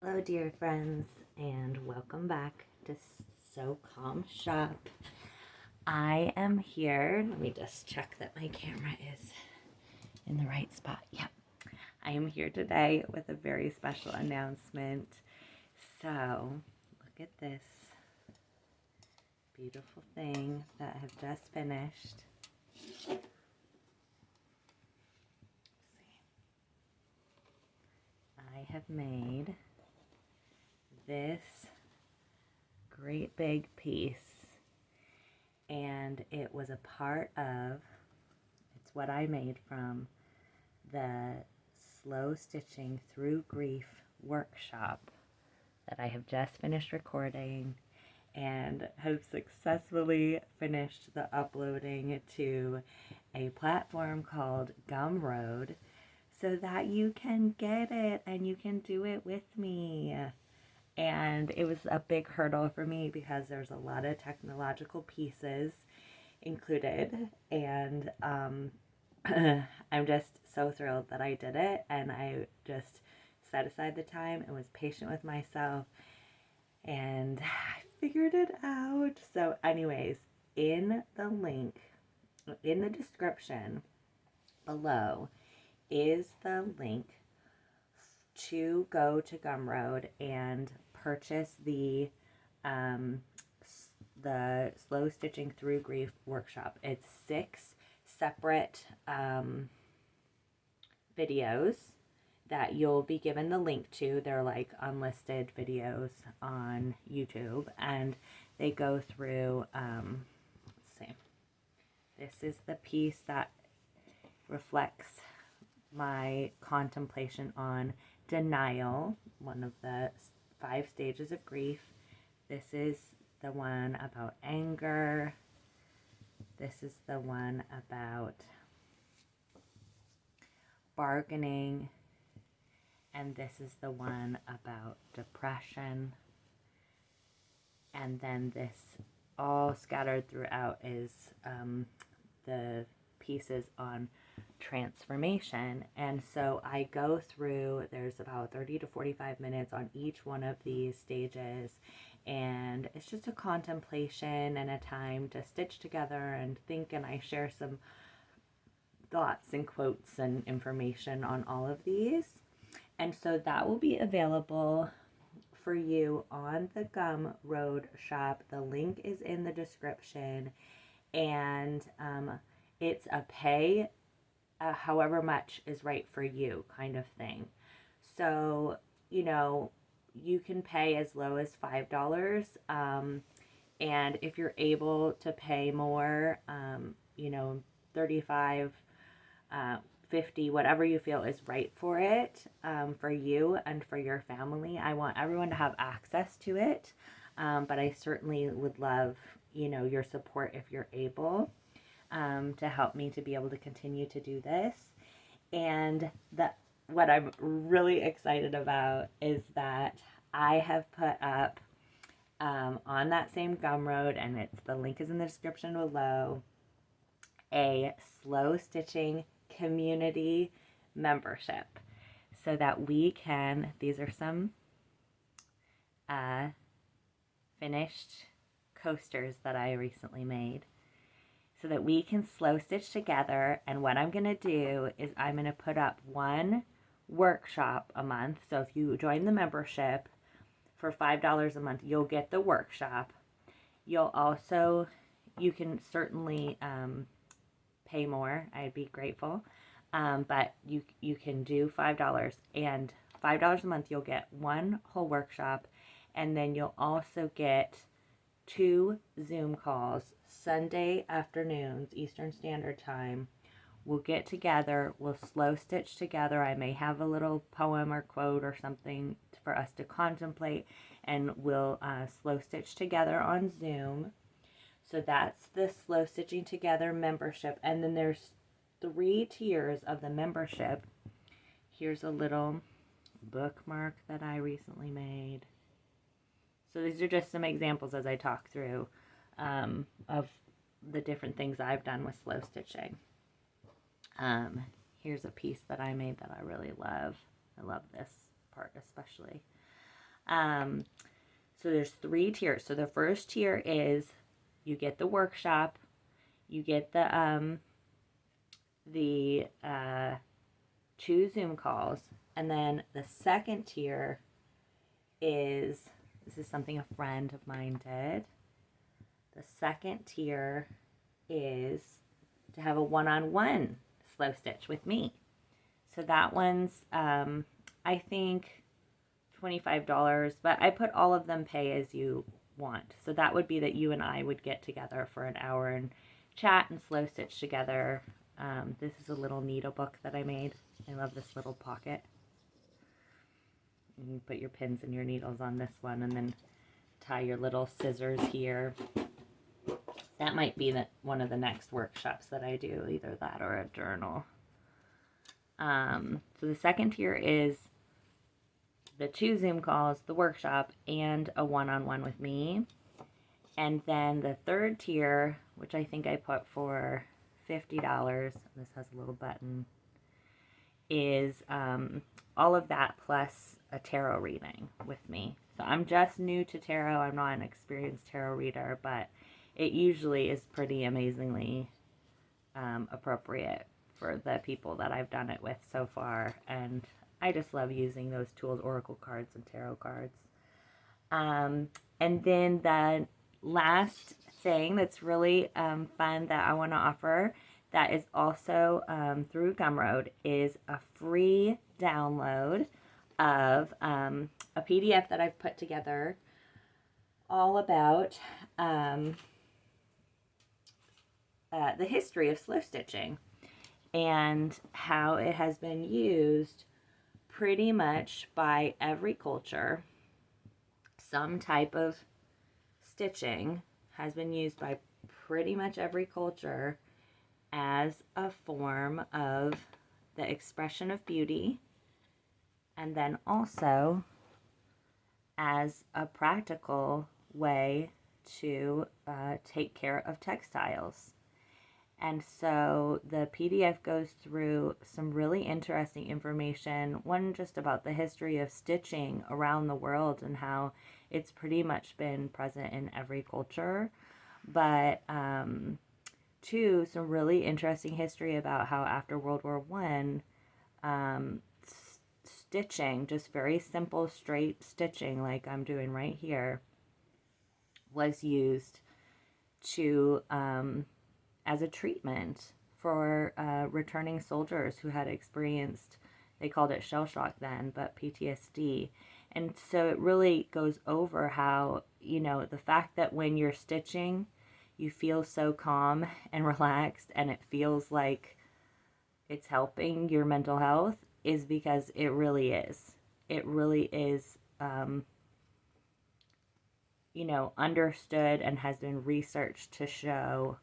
Hello, dear friends, and welcome back to So Shop. I am here. Let me just check that my camera is in the right spot. Yep. I am here today with a very special announcement. So, look at this beautiful thing that I have just finished. I have made this great big piece, and it was a part of, it's what I made from the Slow Stitching Through Grief workshop that I have just finished recording and have successfully finished the uploading to a platform called Gumroad so that you can get it and you can do it with me. And it was a big hurdle for me because there's a lot of technological pieces included, and I'm just so thrilled that I did it, and I just set aside the time and was patient with myself, and I figured it out. So anyways, in the link, in the description below is the link to go to Gumroad and purchase um, the Slow Stitching Through Grief workshop. It's 6 separate videos that you'll be given the link to. They're like unlisted videos on YouTube, and they go through, let's see, this is the piece that reflects my contemplation on denial, one of the 5 stages of grief. This is the one about anger. This is the one about bargaining. And this is the one about depression. And then this, all scattered throughout, is the pieces on transformation. And so I go through, there's about 30 to 45 minutes on each one of these stages, and it's just a contemplation and a time to stitch together and think, and I share some thoughts and quotes and information on all of these. And so that will be available for you on the Gumroad shop. The link is in the description, and it's a pay however much is right for you kind of thing. So, you can pay as low as $5. And if you're able to pay more, 35, 50, whatever you feel is right for it, for you and for your family. I want everyone to have access to it, but I certainly would love, your support if you're able, to help me to be able to continue to do this. And what I'm really excited about is that I have put up, on that same Gumroad, and the link is in the description below, a slow stitching community membership, so that we can, these are some finished coasters that I recently made, so that we can slow stitch together. And what I'm going to do is I'm going to put up one workshop a month. So if you join the membership for $5 a month, you'll get the workshop. You can certainly pay more. I'd be grateful. But you can do $5, and $5 a month you'll get one whole workshop, and then you'll also get 2 Zoom calls Sunday afternoons, Eastern Standard Time. We'll get together, we'll slow stitch together. I may have a little poem or quote or something for us to contemplate, and we'll slow stitch together on Zoom. So that's the Slow Stitching Together membership. And then there's 3 tiers of the membership. Here's a little bookmark that I recently made. So these are just some examples as I talk through of the different things I've done with slow stitching. Here's a piece that I made that I really love. I love this part especially. So there's 3 tiers. So the first tier is you get the workshop, you get the 2 Zoom calls, and then the second tier is, this is something a friend of mine did. The second tier is to have a one-on-one slow stitch with me. So that one's, I think, $25, but I put all of them pay as you want. So that would be that you and I would get together for an hour and chat and slow stitch together. This is a little needle book that I made. I love this little pocket. You can put your pins and your needles on this one and then tie your little scissors here. That might be one of the next workshops that I do, either that or a journal. So the second tier is the 2 Zoom calls, the workshop, and a one-on-one with me. And then the third tier, which I think I put for $50, this has a little button, is all of that plus a tarot reading with me. So I'm just new to tarot. I'm not an experienced tarot reader, but it usually is pretty amazingly appropriate for the people that I've done it with so far. And I just love using those tools, oracle cards and tarot cards. And then the last thing that's really fun that I want to offer that is also through Gumroad is a free download of a PDF that I've put together all about the history of slow stitching and how it has been used pretty much by every culture. Some type of stitching has been used by pretty much every culture as a form of the expression of beauty, and then also as a practical way to take care of textiles. And so the PDF goes through some really interesting information, one just about the history of stitching around the world and how it's pretty much been present in every culture, but two, some really interesting history about how after World War I, stitching, just very simple straight stitching like I'm doing right here, was used to as a treatment for returning soldiers who had experienced, they called it shell shock then, but PTSD. And so it really goes over how, you know, the fact that when you're stitching, you feel so calm and relaxed and it feels like it's helping your mental health is because it really is. It really is, you know, understood and has been researched to show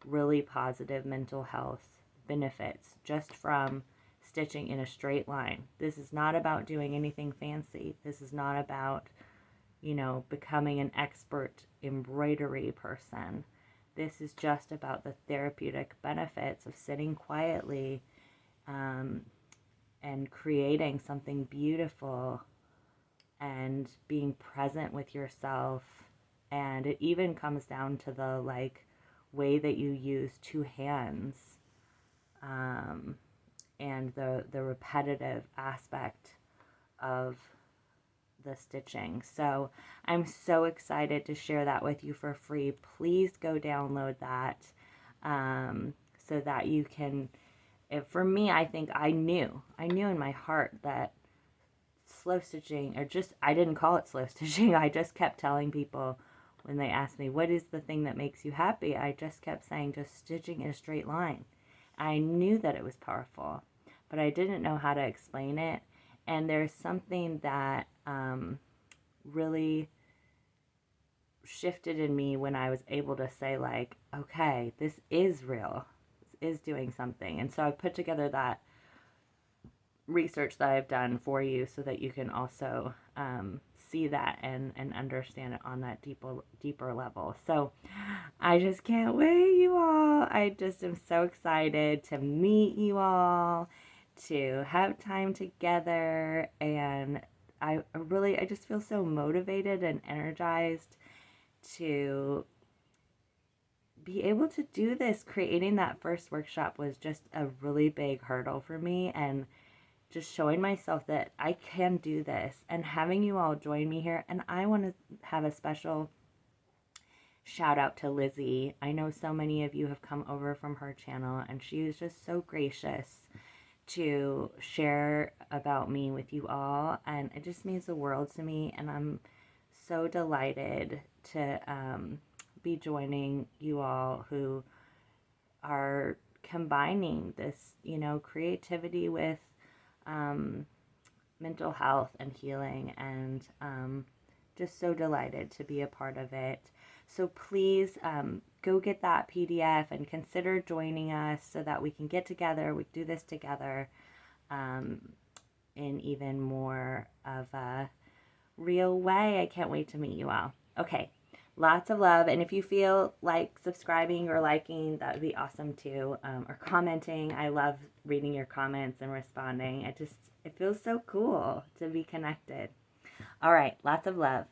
really positive mental health benefits just from stitching in a straight line. This is not about doing anything fancy. This is not about, you know, becoming an expert embroidery person. This is just about the therapeutic benefits of sitting quietly and creating something beautiful and being present with yourself. And it even comes down to the way that you use two hands and the repetitive aspect of the stitching. So I'm so excited to share that with you for free. Please go download that so that you can, for me, I think I knew in my heart that slow stitching, or just, I didn't call it slow stitching. I just kept telling people when they asked me, what is the thing that makes you happy? I just kept saying, just stitching in a straight line. I knew that it was powerful, but I didn't know how to explain it. And there's something that really shifted in me when I was able to say, like, okay, this is real. This is doing something. And so I put together that research that I've done for you so that you can also see that and understand it on that deeper level. So I just can't wait, you all. I just am so excited to meet you all, to have time together, and I just feel so motivated and energized to be able to do this. Creating that first workshop was just a really big hurdle for me, and just showing myself that I can do this and having you all join me here. And I want to have a special shout out to Lizzie. I know so many of you have come over from her channel, and she was just so gracious to share about me with you all, and it just means the world to me, and I'm so delighted to be joining you all who are combining this, you know, creativity with mental health and healing, and just so delighted to be a part of it. So please go get that PDF and consider joining us so that we can get together, we do this together in even more of a real way. I can't wait to meet you all. Okay, lots of love. And if you feel like subscribing or liking, that would be awesome too. Or commenting. I love reading your comments and responding. It feels so cool to be connected. All right, lots of love.